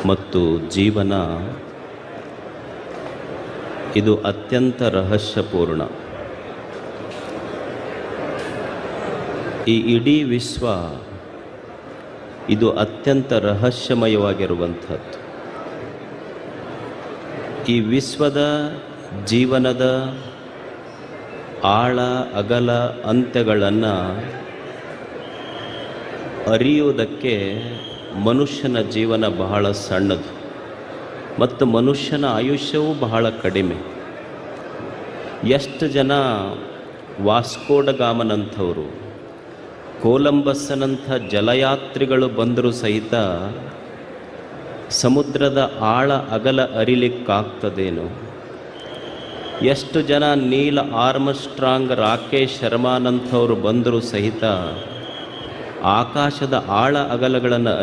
ಮತ್ತು ಜೀವನ ಇದು ಅತ್ಯಂತ ರಹಸ್ಯಪೂರ್ಣ. ಈ ಇಡೀ ವಿಶ್ವ ಇದು ಅತ್ಯಂತ ರಹಸ್ಯಮಯವಾಗಿರುವಂಥದ್ದು. ಈ ವಿಶ್ವದ ಜೀವನದ ಆಳ ಅಗಲ ಅಂತ್ಯಗಳನ್ನು ಅರಿಯುವುದಕ್ಕೆ ಮನುಷ್ಯನ ಜೀವನ ಬಹಳ ಸಣ್ಣದು ಮತ್ತು ಮನುಷ್ಯನ ಆಯುಷ್ಯವೂ ಬಹಳ ಕಡಿಮೆ. ಎಷ್ಟು ಜನ ವಾಸ್ಕೋಡಗಾಮನಂಥವರು, ಕೊಲಂಬಸ್ಸನಂಥ ಜಲಯಾತ್ರಿಗಳು ಬಂದರೂ ಸಹಿತ ಸಮುದ್ರದ ಆಳ ಅಗಲ ಅರಿಲಿಕ್ಕಾಗ್ತದೇನೋ? ಎಷ್ಟು ಜನ ನೀಲ್ ಆರ್ಮ್ಸ್ಟ್ರಾಂಗ್, ರಾಕೇಶ್ ಶರ್ಮಾನಂಥವರು ಬಂದರೂ ಸಹಿತ ಆಕಾಶದ ಆಳ ಅಗಲಗಳನ್ನು